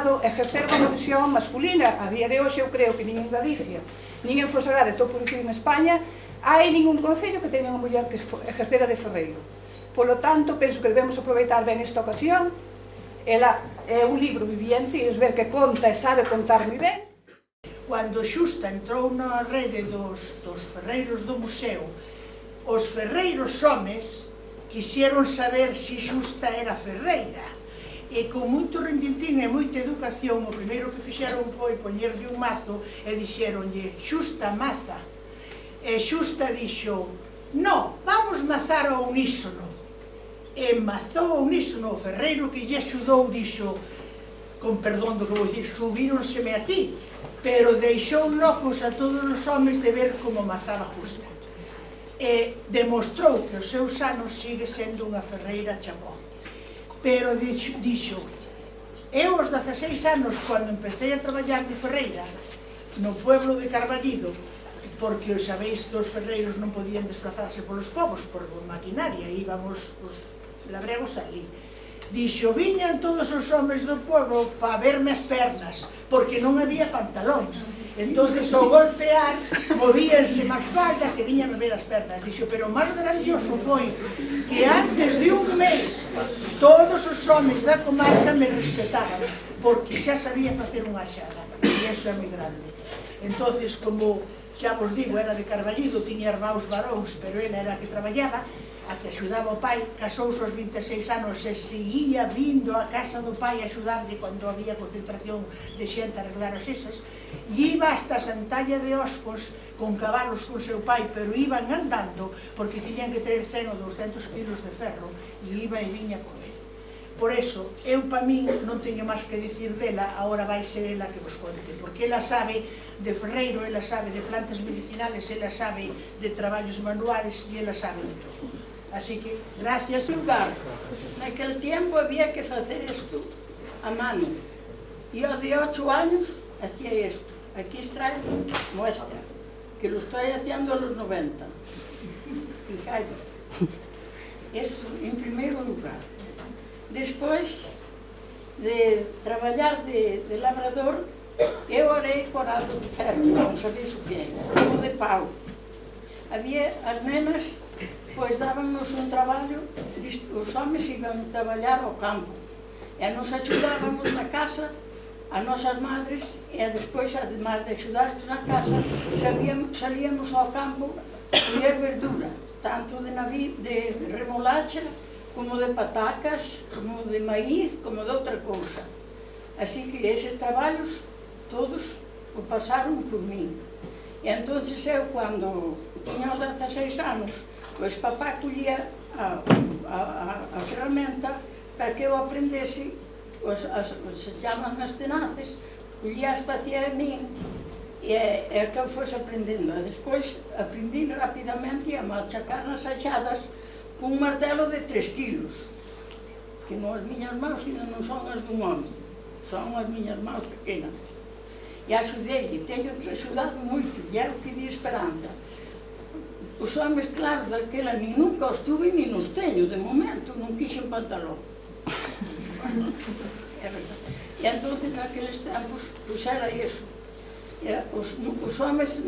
considerado exercer unha profesión masculina. A día de hoxe eu creo que nin en Galicia, nin en Fonsagrada, estou por dicir en España, hai ningún concello que teña unha muller que exercera de ferreiro. Polo tanto, penso que debemos aproveitar ben esta ocasión. Ela é un libro viviente, e ver que conta e sabe contar moi ben. Cando Xusta entrou na rede dos ferreiros do museo, os ferreiros homes quixeron saber se Xusta era ferreira. E con moito rendintín e moita educación, o primeiro que fixeron foi poñerlle un mazo e dixeronlle: Xusta maza. E Xusta dixo: no, vamos mazar ao unísono. E mazou ao unísono. O ferreiro que lle axudou dixo, con perdón do que vou dicir, subíronseme a ti, pero deixou locos a todos os homes de ver como mazaba Xusta. E demostrou que os seus anos sigue sendo unha ferreira chapó. Pero dixo, eu aos 16 anos, cando empecé a traballar de ferreira no pueblo de Carballido, porque sabéis que os ferreiros non podían desplazarse polos povos por maquinaria, íbamos os labregos ali. Dixo, viñan todos os homes do pueblo para verme as pernas, porque non había pantalóns. Entonces, ao golpear, movíanse máis faldas e viñan a ver as pernas. Dixo, pero o máis grandioso foi que antes de un mes todos os homes da comarca me respetaban, porque xa sabía facer unha axada, e iso é moi grande. Entonces, como xa vos digo, era de Carballido, tiña irmáns varóns, pero ela era a que traballaba, a que axudaba o pai, casouse aos 26 anos e seguía vindo á casa do pai a axudarlle cando había concentración de xente a arreglar as esas, e iba hasta Santalla de Oscos con cabalos con seu pai, pero iban andando porque tiñan que ter 100 ou 200 kilos de ferro, e iba e viña con ele. Por eso, eu pa min non teño máis que dicir dela, agora vai ser ela que vos conte, porque ela sabe de ferreiro, ela sabe de plantas medicinales, ela sabe de traballos manuales e ela sabe de todo. Así que, gracias. Lugar, naquele tempo había que facer isto a mano. Eu de 8 anos hacía isto. Aquí está muestra, que lo estoy haciendo a los 90. Fijaos. Isto en primeiro lugar. Despois de traballar de labrador, eu orei corado de ferro, non sabéis o que é, o de pau. Había as nenas, pois dábanos un traballo, os homens iban traballar ao campo, e nos axudábamos na casa, as nosas madres, e despois, además de axudarnos na casa, salíamos ao campo a colher verdura, tanto de remolacha, como de patacas, como de maíz, como de outra cousa. Así que eses traballos, todos o pasaron por min. E entón, eu, cando tiña os 16 anos, pois papá collía a ferramenta para que eu aprendese, se chaman as tenaces, collía as pacía de min, e que eu fose aprendendo. E despois aprendi rapidamente a machacar nas axadas con un martelo de 3 kilos, que non as miñas mãos non son as dun home, son as miñas mãos pequenas. E axudei, teño axudado moito, e é o que di Esperanza. Os homens, claro, daquela, nin nunca os tuve, nin os teño, de momento, non quixen pantalón. É verdade. E entón, naqueles tempos, pois era iso. Os homens,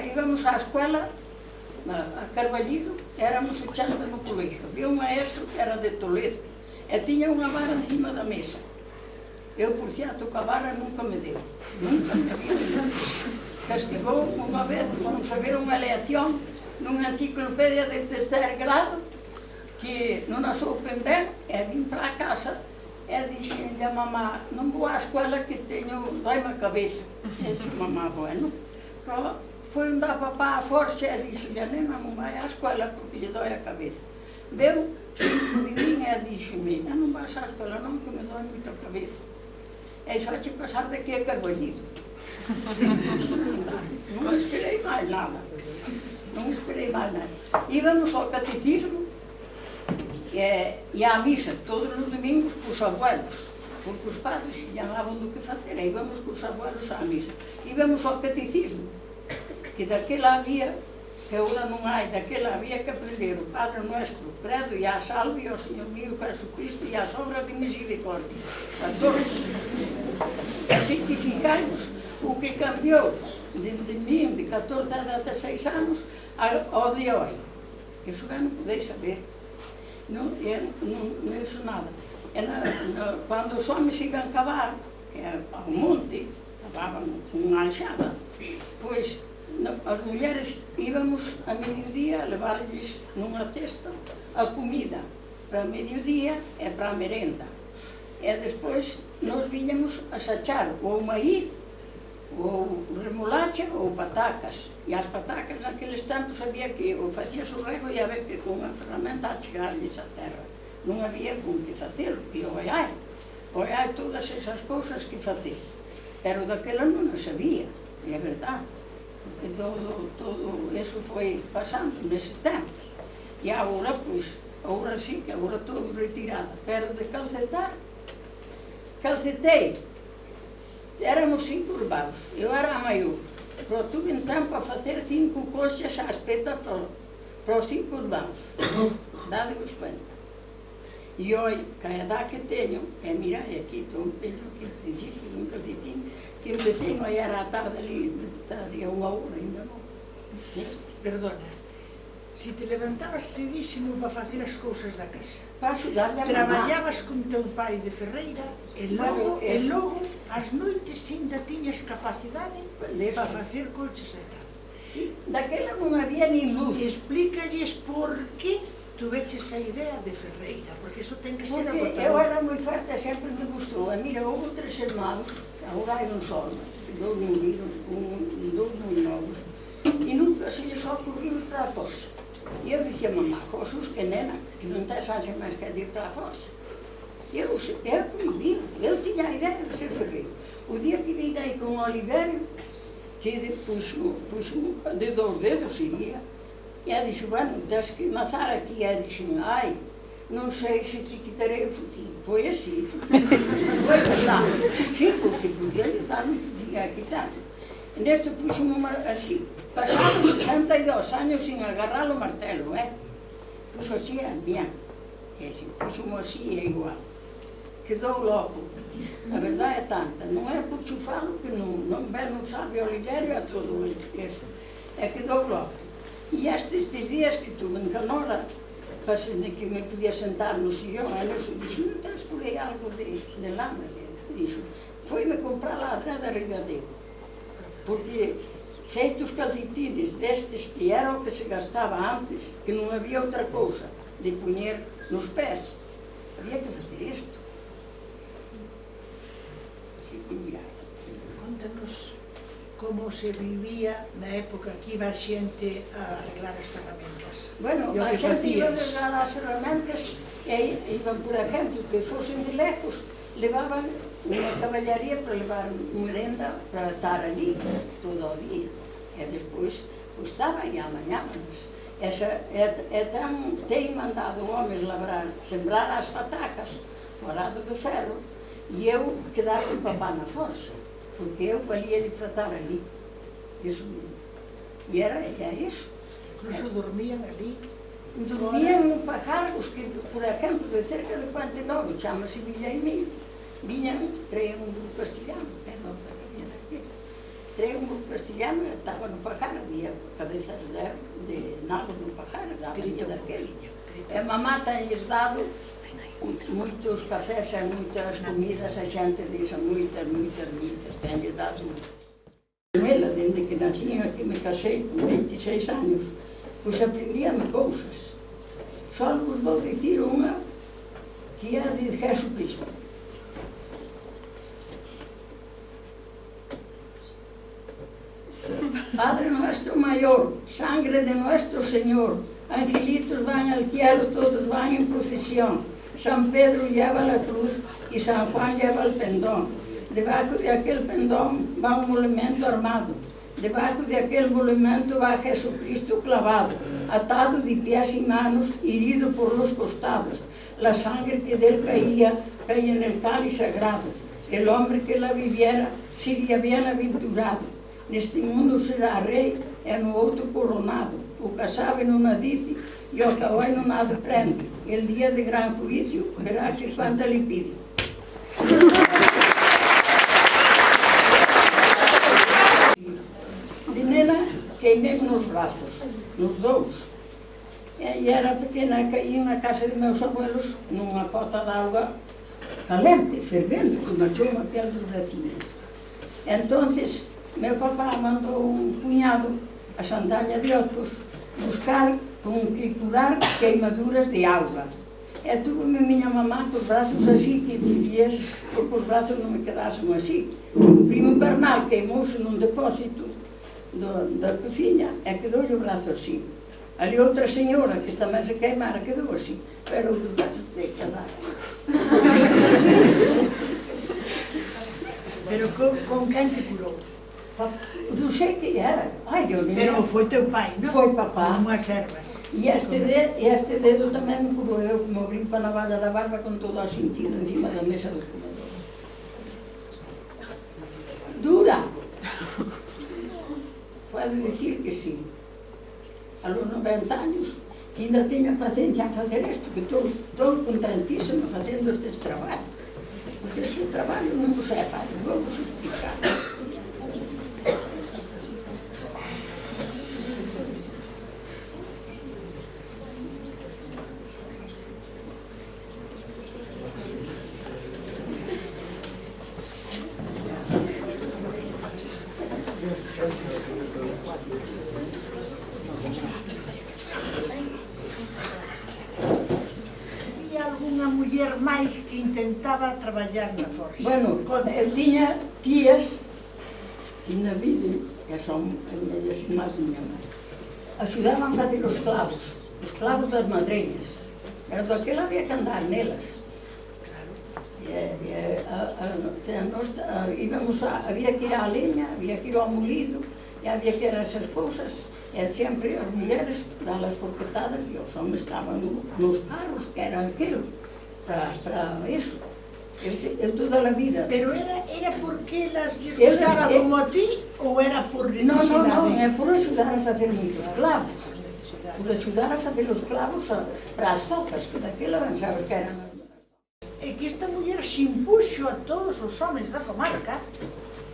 íbamos á escola, a Carballido, éramos 80 no colegio. Había un maestro que era de Toledo, e tiña unha vara encima da mesa. Eu, por cierto, que a vara nunca me deu. Nunca me deu. Castigou unha vez con saber unha lección nunha enciclopedia de tercer grado que non a soupen ben, e vim para a casa e dixenlle a mamá: non vou á escola que dói-me a cabeza. E dixo mamá: bueno. Pero foi onde a papá a força e dixo: a nena non vai á escola porque lle dói a cabeza. Veu, xunto de min e dixo-me: non vais á escola non, que me dói moita cabeza. E só che pasar de que é Carballido. Non esperei máis nada. Non esperei máis nada. Íbamos ao catecismo e á misa todos os domingos cos abuelos, porque os padres llamaban do que facer, e íbamos cos abuelos á misa. Íbamos ao catecismo, que daquela había, que agora non hai, daquela había que aprender o Padre Nuestro, o Credo e a Salve ao Señor mío Jesucristo e as obras de misericordia. A todos. significamos o que cambiou de min, de 14 a 16 anos, ao de hoje. Isso eu não podeis saber. Não isso nada. Quando os homens iam cavar ao monte, cavavam com uma enxada, pois as mulheres íamos a meio-dia levar-lhes numa cesta a comida. Para meio-dia é para a merenda. E depois nós vinhamos a sachar ou maíz, ou remolacha, ou patacas. E as patacas naqueles tempos havia que ou fazia o rego e havia que com uma ferramenta a chegar-lhes à terra. Não havia com que fazer, e olhar todas essas coisas que fazer. Pero daquela não sabia, é verdade. Porque todo isso foi passando nesse tempo. E agora, pois, agora sim, que agora estou retirada. Pero de calcetei. Éramos 5 irmãos, eu era a maior. Pero tive tempo a fazer 5 colchas à espeta para os 5 irmãos. Dá-vos conta. E hoje, com a idade que tenho, mirar aqui, estou um pelo que princípio nunca tinha, que me tenho aí era à tarde ali, estaria 1 hora ainda não. Perdona, se te levantabas cedíssimo para fazer as cousas da casa, para ajudar-lhe a traballabas con teu pai de ferreira e logo as noites ainda tiñas capacidade para facer colches de tal. Daquela non había nin luz. Explícalles por que tuveches a idea de ferreira, porque iso ten que ser agotador. Porque eu era moi forte, sempre me gustou. E mira, houve 3 irmãos, agora hai un só, 2 viviron, 2 moi novos, e nunca se lles ocurriu ir para a fosa. E eu dicía, mamá, Jesús, que nena, que non tes ansia máis que ir para a fosa. Eu proibi, eu tiña a idea de ser ferreiro. O día que vim aí con o Oliverio, que puxo de 2 dedos iría, e ela dixo, bueno, tens que mazar aqui. E ela dixo, ai, non sei se te quitarei o focinho. Foi assim. Foi verdade. Sim, porque podia lhe dar um focinho a quitar. Neste puxo-me assim. Passaram 62 anos sin agarrar o martelo, Puxo así, bien. Puxo-me así, é igual. Quedou logo. A verdade é tanta. Non é por chufalo que non sabe o Oliverio a todo isso. Quedou logo. E estes días que tuve en Canora, que me podia sentar no sillón, ela dixo, non tens por aí algo de lama? Dixo, foi-me comprar lá atrás da Ribadeo. Porque feitos calcetines destes que era o que se gastaba antes, que non había outra cousa de poñer nos pés, había que fazer isto. Así que mira. Contanos como se vivía na época que iba a xente a arreglar as ferramentas. Bueno, a xente iba a arreglar as ferramentas e iban, por exemplo, que fosen de lejos, levaban unha caballaría para levar merenda para estar ali todo o día. E despois, pois estaba e amañábanos. Ten mandado homens sembrar as patacas, o arado de ferro, e eu quedar com o papá na força, porque eu valia-lhe para estar ali. Isso mesmo. E era isso. Incluso dormían ali? Dormían no pajargos que, por exemplo, de cerca de 49, chama-se Villaimil, viñan, traían un grupo castilhano, traían un grupo castilhano e estaba no pajar, había cabezas de nabos no pajar, daban-lhe daquele. E mamá ten-lles dado moitos cafés e moitas comidas, a xente dixa moitas, ten-lles dado moitas. Ela, desde que nací, que me casei con 26 anos, pois aprendíame cousas. Só vos vou dicir unha que é de Jesucristo. Padre nuestro mayor, sangre de nuestro Señor, angelitos van al cielo, todos van en procesión. San Pedro lleva la cruz y San Juan lleva el pendón. Debajo de aquel pendón va un monumento armado. Debajo de aquel monumento va Jesucristo clavado, atado de pies y manos, herido por los costados. La sangre que de él caía en el cáliz sagrado. El hombre que la viviera sería bienaventurado. Neste mundo será rei e no outro coronado. O que sabe non a dice e o que oi non a aprende. El día de gran juicio verá que quando lhe pide. queimei nos brazos, nos dous. E era pequena, caí na casa de meus abuelos nunha cota de auga calente, fervendo, que marchou a piel dos bracinhos. Entonces, meu papá mandou un puñado a Santaña de Otos buscar con que curar queimaduras de auga. E tuve-me miña mamá cos brazos así, 15 días, porque os brazos non me quedasen así. O primo Bernal queimouse nun depósito da cociña e quedou-lhe o brazo así. Ali outra señora que tamén se queimara quedou así, pero os brazos de quedar. Pero con quen te curou? Non sei que era. Ai, Dios mío. Pero foi teu pai, non? Foi papá. Con unhas ervas. E este dedo tamén me curou eu, como brinco a navalla da barba con todo o sentido encima da mesa do comedor. Dura. Podo dicir que sí. A los 90 años, que ainda teña paciencia a facer isto, que estou contentísima facendo estes traballos. Porque este traballo non vos é fácil, vou vos explicar. Muller máis que intentaba traballar na forja. Bueno, eu tiña tías que na vida, que son medias irmás de miña mãe, axudaban a facer os clavos das madreñas. Pero daquela había que andar nelas. Había que ir á leña, había que ir ao molido, e había que ir a esas cousas. E sempre as mulleres dalas forquetadas e os homens estaban nos carros, que era aquilo, para iso. Eu toda a vida. Pero era porque elas lles gustaba como a ti ou era por necesidade? Non, é por axudar a facer moitos clavos. Por axudar a facer os clavos para as zopas, que daquela ben sabes que eran. É que esta muller se impuxo a todos os homens da comarca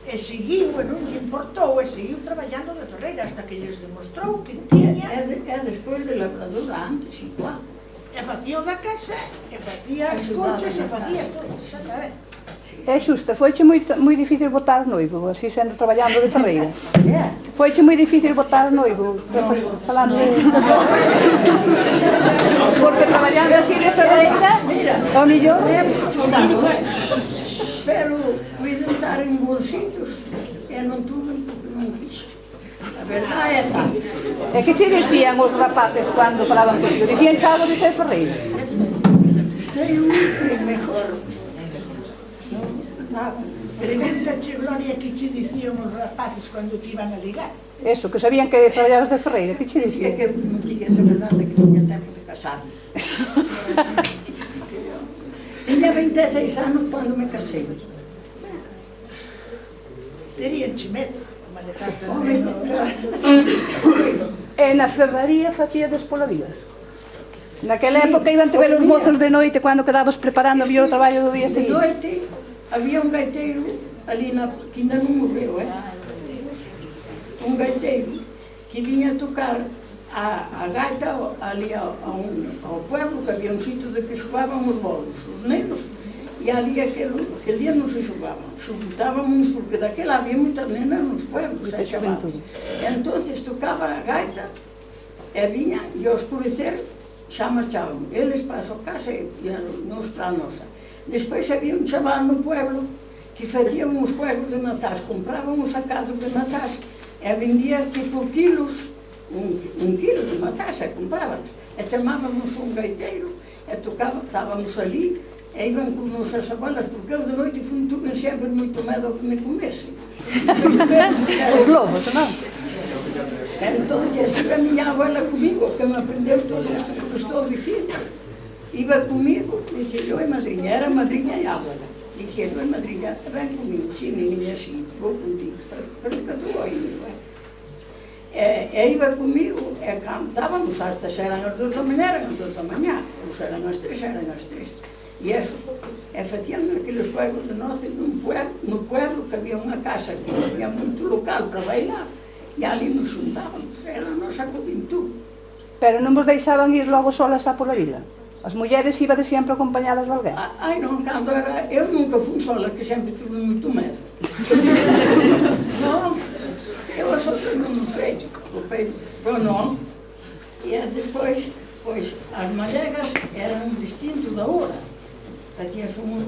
e seguiu, e non lle importou, e seguiu traballando de ferreira hasta que lles demostrou que tiña... É despois de labradora, antes igual. E facía o da casa, e facía as coches, e facía todo, exactamente. É xusta, foiche moi difícil botar noivo, así sendo traballando de ferreira. Foiche moi difícil botar noivo, falando de... Porque traballando así de ferreira, ao millón... Pero fui de estar en bons sitios e non tuve porque non quixo. A verdade é tal. E que che dicían os rapaces cando falaban contigo? Dicían algo de ser ferreiro? Sei un que mejor. Pregúntache, Gloria, que che dicían os rapaces cando te iban a ligar? Eso, que sabían que traballabas de ferreira, que che É dicían? que non quería ser verdade que tiña tempo de casarme. Tiña 26 anos cando me casei. Teríanche medo, como E na ferraría facíades pola días? Naquela época iban te ver os mozos de noite cando quedabas preparando o traballo do día De seguinte? noite había un gaiteiro ali que ainda non morreu, un gaiteiro que viña a tocar a gaita ali ao pueblo, que había un sitio de que xogaban os bolos, os nenos, e ali aquel día non se xogaban, xuntábamos porque daquela había moitas nenas nos pueblos, e entonces tocaba a gaita e viñan e ao escurecer xa marchaban, eles para a súa casa e nos para a nosa. Despois había un chaval no pueblo que facían uns juegos de mazás, compraban uns sacados de mazás e vendíasche por kilos, un kilo de mazás, e compraban, e chamábamos un gaiteiro e estábamos ali e iban con nosas abuelas, porque eu de noite tuve sempre moito medo que me comese. Os lobos, non? Entón, iba a miña abuela comigo, que me aprendeu todo isto que estou dicindo. Iba comigo, dicía, eu é madriña, era madriña e abuela. Dicía, eu é madriña, ven comigo, sí, niña, sí, vou contigo, pero que tu oído, e iba comigo, e cantábamos hasta, se eran as 2 da mañá, eran as 2 da mañá, ou se eran as 3, eran as 3. E eso, e facían aqueles juegos de noce no pueblo, que había unha casa que tiña moito local para bailar, E ali nos xuntábamos, era a nosa juventud. Pero non vos deixaban ir logo solas a pola vila? As mulleres ibades sempre acompañadas de alguén? Ai, non, cando era... Eu nunca fui sola, que sempre tuve moito medo. Non, eu as outras non sei, pero non. E despois, pois, as mallegas eran distinto da hora. Facías uns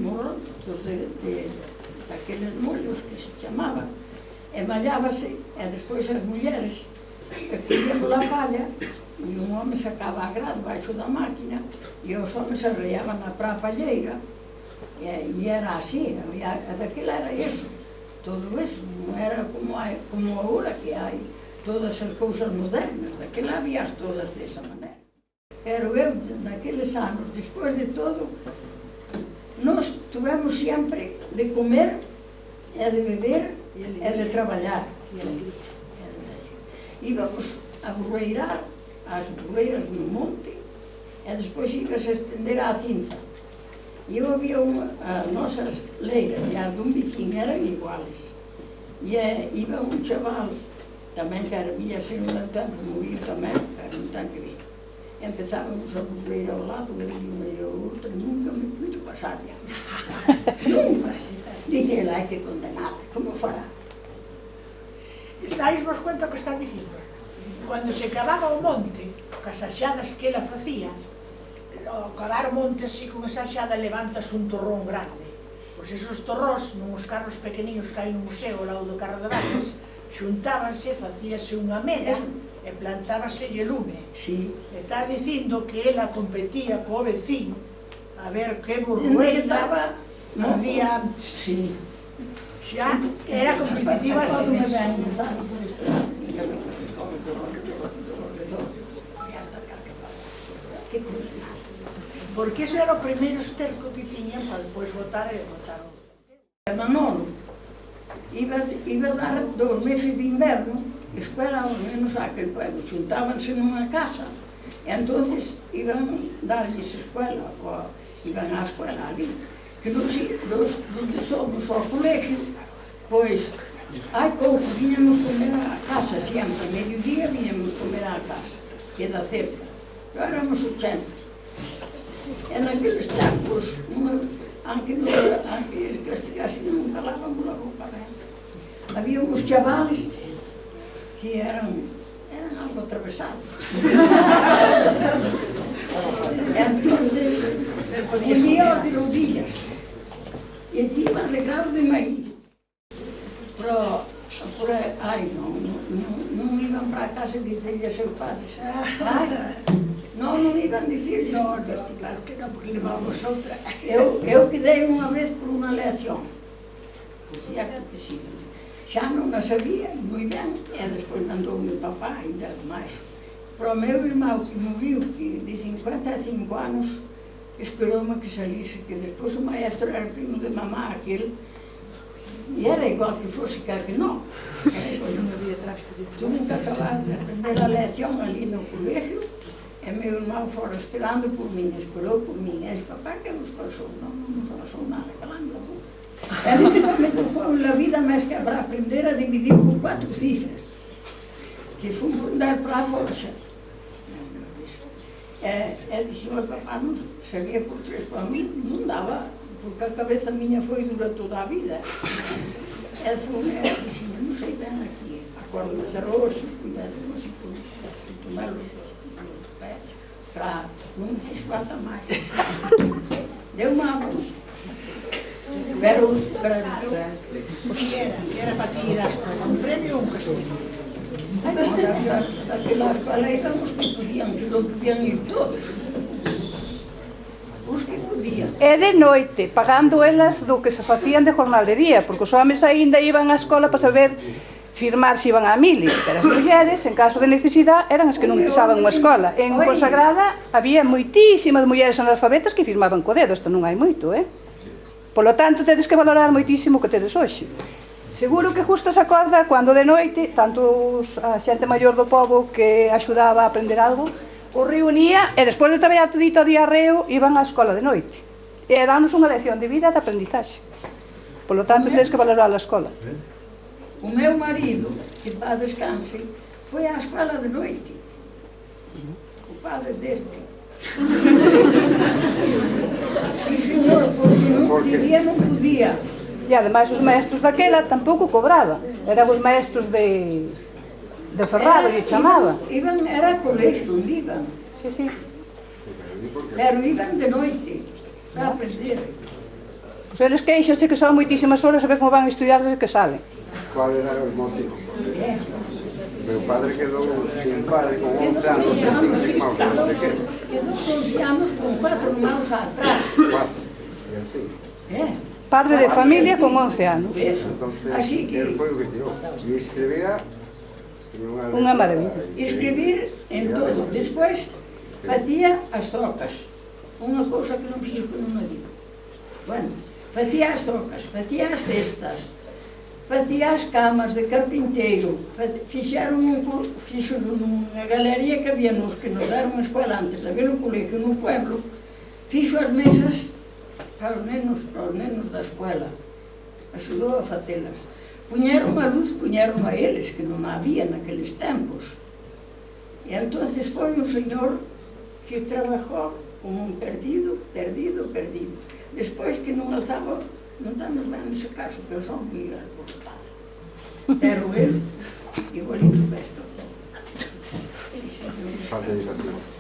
morros daqueles mollos que se chamaban, e mallábase, e despois as mulleres collían pola palla, e un home sacaba a grade baixo da máquina, e os homens se arreaban na pra palleira, e era así, daquela era eso, todo eso, non era como agora que hai todas as cousas modernas, daquela habías todas desa maneira. Pero eu, naqueles anos, despois de todo, nós tivemos sempre de comer, e de beber, e de traballar. Íbamos a burreirar as burreiras no monte, e despois íbamos a estender a cinza. E eu había as nosas leiras e as dun vecino eran iguales. E iba un chaval, tamén que había sido un tempo, morir tamén, era un tanque vivo. Empezábamos a burreir ao lado, e o outro, nunca me pude pasar ya. Nunca. Dije, ela, hai que condenar, como fará? Estáis vos cuenta o que están dicindo? Cando se cavaba o monte, cas axadas que ela facía, ao cavar o monte así con esa axada levantas un torrón grande. Pois esos torrós, nos carros pequeninos que hai no museo ao lado do carro de vacas, xuntábanse, facíase unha meda e plantábaselle lume. Sí. E está dicindo que ela competía co vecino a ver que burrueira había antes. Sí. Xa era competitiva hasta me nisso. ven empezando por este lado. Que cruz. Porque eso era o primeiro esterco que tiñan para depois votar e votar o... Manolo iba a dar 2 meses de inverno, escuela aos menos aquel pueblo, xuntábanse nunha casa, e entonces iban darlles escuela, iban á escuela ali, que nos donde somos ao colegio, pois, hai pouco, viñamos comer á casa, sempre, a mediodía viñamos comer á casa, que da cerca, pero éramos 80. E naqueles tempos, aunque castigasen, non calaban pola boca, había uns chavales que eran algo atravesados. Entonces, ponían de rodillas, encima de graus de maíz. Pero, non iban para a casa e dicirle a seus padres. Non iban dicirles. No, claro que non, porque levábamos outra. Eu quedei unha vez por unha lección. Certo que sí. Xa non a sabía, moi ben, e despois mandou o meu papá e máis. Pero o meu irmão, que morriu, que de 55 anos, esperou-me que salise, que despois o maestro era primo de mamá, aquele, e era igual que fosse que non. Tuve que acabar de aprender a lección ali no colegio, e meu irmão fora esperando por mí, esperou por mí, e disse, papá, que vos pasou? Non nos pasou nada, calando a boca. E disse, me tocou na vida máis que para aprender a dividir por 4 cifras, que fui aprender para a forxa. E disse, mas papá, non sabia por 3 para mí, non daba, porque a cabeza miña foi dura toda a vida. E disse, non sei ben aquí, acordo cerroso, cuidado, así, por tomar-lo para non me fiz falta máis. Deu má boa. Pero Que era para ti ir a escola, un premio ou un castigo? Daquela escola íbamos que podían, que non podían ir todos. Os que podían. E de noite, pagando elas do que se facían de jornal de día, porque os homens aínda iban á escola para saber firmar se iban á mili, pero as mulleres, en caso de necesidade, eran as que non pisaban unha escola. En Fonsagrada había moitísimas mulleres analfabetas que firmaban co dedo, isto non hai moito, Polo tanto, tedes que valorar moitísimo o que tedes hoxe. Seguro que justo se acorda cando de noite, tanto a xente maior do pobo que axudaba a aprender algo, o reunía e despois de traballar todito o día arreo, iban á escola de noite. E danos unha lección de vida de aprendizaxe. Polo tanto, tedes que valorar a escola. O meu marido, que para descanse, foi á escola de noite. O padre deste. Sí, señor, porque non día non podía. E ademais os maestros daquela tampouco cobraban. Eran os maestros de Ferrado, lle chamaba. Iban, era colegio, iban. Sí, sí. Pero iban de noite para aprender. Pois eles queixanse que son moitísimas horas a ver como van a estudiar desde que salen. ¿Cuál era el motivo? Meu padre quedou sin padre con 11 anos, Quedou 11 anos con 4 irmãos atrás. 4. E así. Padre de familia con 11 anos. Eso. Así Entonces, él que foi o que tirou. E escribía Unha maravilla. escribir en todo. Despois facía as trocas. Unha cousa que non fixo con unha vida. Bueno, facía as trocas, facía as cestas, facía as camas de carpinteiro, fixeron unha galería que había nos que nos deron a escola antes de haber o colegio no pueblo, fixo as mesas para os nenos da escola, axudou a facelas. Puñeron a luz, puñeron a eles, que non había naqueles tempos. E entonces foi un señor que trabajou como un perdido. Despois que non alzaba, non estamos ben nese caso, que eu son moi alborotado. Pero ele, igualito vesto.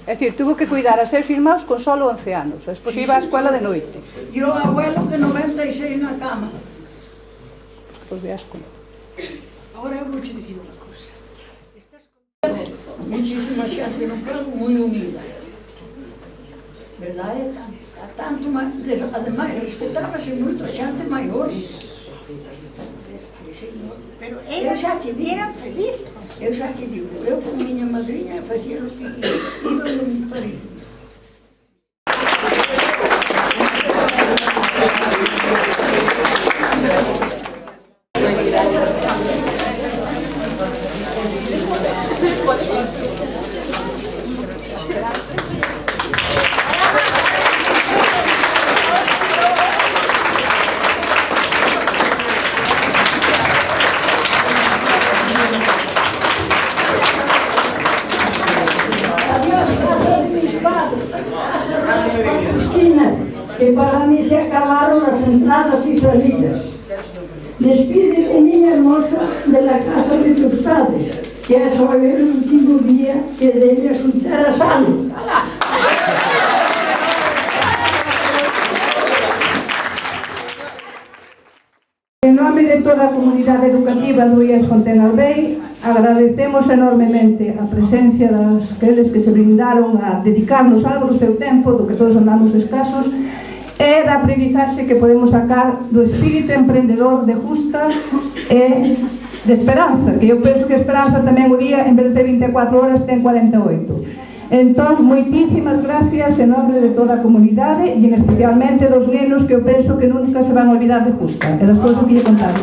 É dicir, tuvo que cuidar a seus irmãos con solo 11 anos. Despois iba á escola de noite. E o abuelo de 96 na cama. Pois veas como. Agora eu vou te dicir unha cosa. Muchísima xente no pueblo, moi unida. Verdade? Tanto, ademais, respetábase moito a xente maiores. Pero eran felices. Eu xa te digo, eu con miña madriña facía o que iba de mi marido. Que para mí se acabaron las entradas y salidas. Despídete, niña hermosa, de la casa de tus padres, que es hoy el último día que de ella soltera sales. En nome de toda a comunidade educativa do IES Fontenalbei, agradecemos enormemente a presencia daqueles que se brindaron a dedicarnos algo do seu tempo, do que todos andamos escasos, e da aprendizaxe que podemos sacar do espírito emprendedor de justa e de esperanza, que eu penso que a esperanza tamén o día, en vez de ter 24 horas, ten 48. Entón, moitísimas gracias en nome de toda a comunidade e especialmente dos nenos que eu penso que nunca se van a olvidar de justa e das cousas que lle contaron.